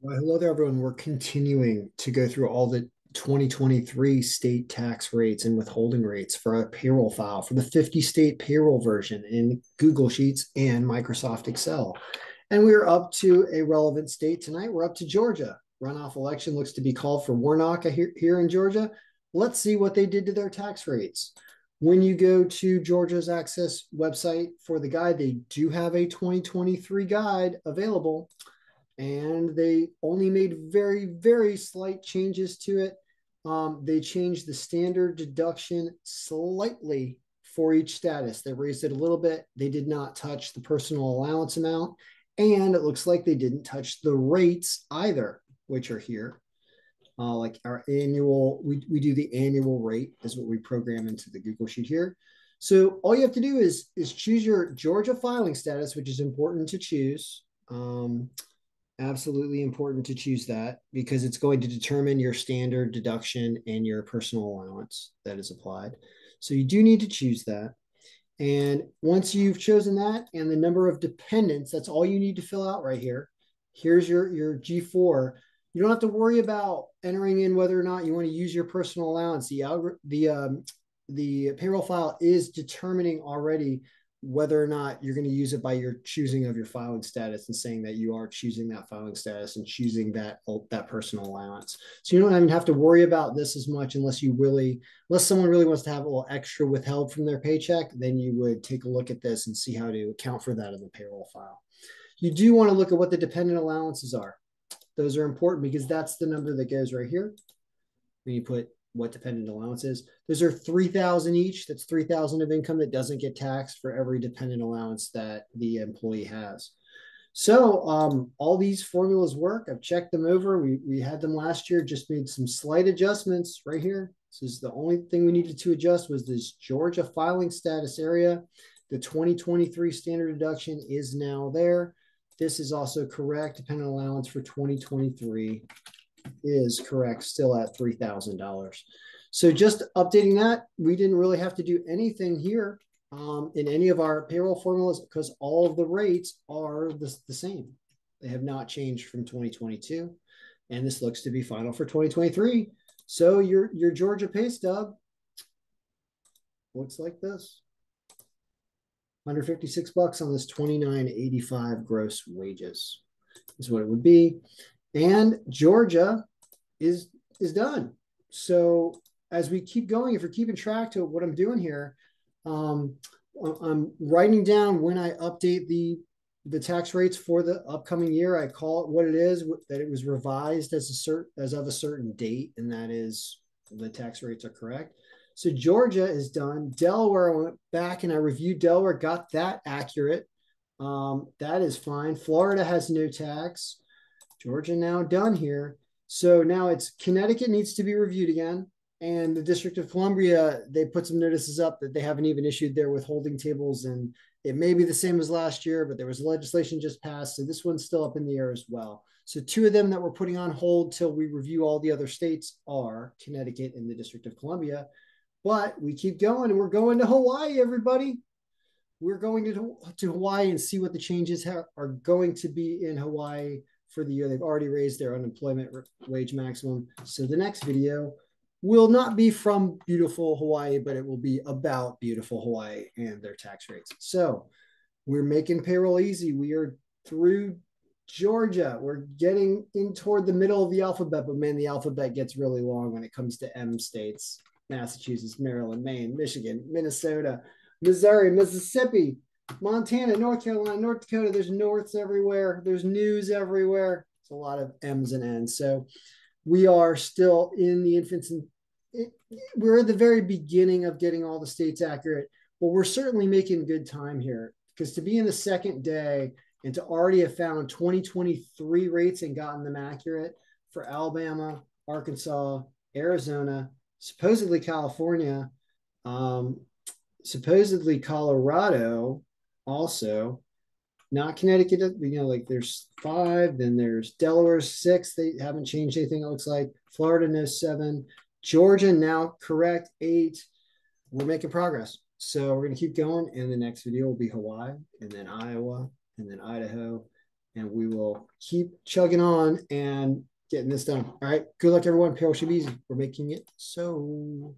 Well, hello there, everyone. We're continuing to go through all the 2023 state tax rates and withholding rates for a payroll file for the 50 state payroll version in Google Sheets and Microsoft Excel. And we're up to a relevant state tonight. We're up to Georgia. Runoff election looks to be called for Warnock here in Georgia. Let's see what they did to their tax rates. When you go to Georgia's Access website for the guide, they do have a 2023 guide available, and they only made very, very slight changes to it. They changed the standard deduction slightly for each status. They raised it a little bit. They did not touch the personal allowance amount, and it looks like they didn't touch the rates either, which are here. Like our annual, we do the annual rate is what we program into the Google Sheet here. So all you have to do is choose your Georgia filing status, which is important to choose. Absolutely important to choose that because it's going to determine your standard deduction and your personal allowance that is applied. So you do need to choose that. And once you've chosen that and the number of dependents, that's all you need to fill out right here. Here's your G4. You don't have to worry about entering in whether or not you want to use your personal allowance. The payroll file is determining already whether or not you're going to use it by your choosing of your filing status and saying that you are choosing that filing status and choosing that personal allowance. So you don't even have to worry about this as much unless someone really wants to have a little extra withheld from their paycheck, then you would take a look at this and see how to account for that in the payroll file. You do want to look at what the dependent allowances are. Those are important because that's the number that goes right here when you put what dependent allowance is. Those are 3,000 each. That's 3,000 of income that doesn't get taxed for every dependent allowance that the employee has. So all these formulas work. I've checked them over. We had them last year, just made some slight adjustments right here. This is the only thing we needed to adjust was this Georgia filing status area. The 2023 standard deduction is now there. This is also correct. Dependent allowance for 2023 is correct, still at $3,000. So just updating that, we didn't really have to do anything here in any of our payroll formulas because all of the rates are the same. They have not changed from 2022. And this looks to be final for 2023. So your Georgia pay stub looks like this. $156 on this $29.85 gross wages is what it would be. And Georgia is done. So as we keep going, if you're keeping track to what I'm doing here, I'm writing down when I update the tax rates for the upcoming year. I call it what it is, that it was revised as of a certain date, and that is the tax rates are correct. So Georgia is done. Delaware, I went back and I reviewed Delaware, got that accurate. That is fine. Florida has no tax. Georgia now done here. So now it's Connecticut needs to be reviewed again. And the District of Columbia, they put some notices up that they haven't even issued their withholding tables. And it may be the same as last year, but there was legislation just passed. So this one's still up in the air as well. So two of them that we're putting on hold till we review all the other states are Connecticut and the District of Columbia. But we keep going and we're going to Hawaii, everybody. We're going to Hawaii and see what the changes are going to be in Hawaii for the year. They've already raised their unemployment wage maximum. So the next video will not be from beautiful Hawaii, but it will be about beautiful Hawaii and their tax rates. So we're making payroll easy. We are through Georgia. We're getting in toward the middle of the alphabet, but man, the alphabet gets really long when it comes to M states. Massachusetts, Maryland, Maine, Michigan, Minnesota, Missouri, Mississippi, Montana, North Carolina, North Dakota. There's norths everywhere. There's news everywhere. It's a lot of M's and N's. So we are still in the infancy. We're at the very beginning of getting all the states accurate, but we're certainly making good time here because to be in the second day and to already have found 2023 rates and gotten them accurate for Alabama, Arkansas, Arizona, supposedly California, supposedly Colorado, also not Connecticut. Like there's 5, then there's Delaware 6. They haven't changed anything. It looks like Florida knows 7, Georgia now correct 8. We're making progress. So we're gonna keep going, and the next video will be Hawaii, and then Iowa, and then Idaho, and we will keep chugging on and getting this done. All right. Good luck, everyone. Payroll should be easy. We're making it so.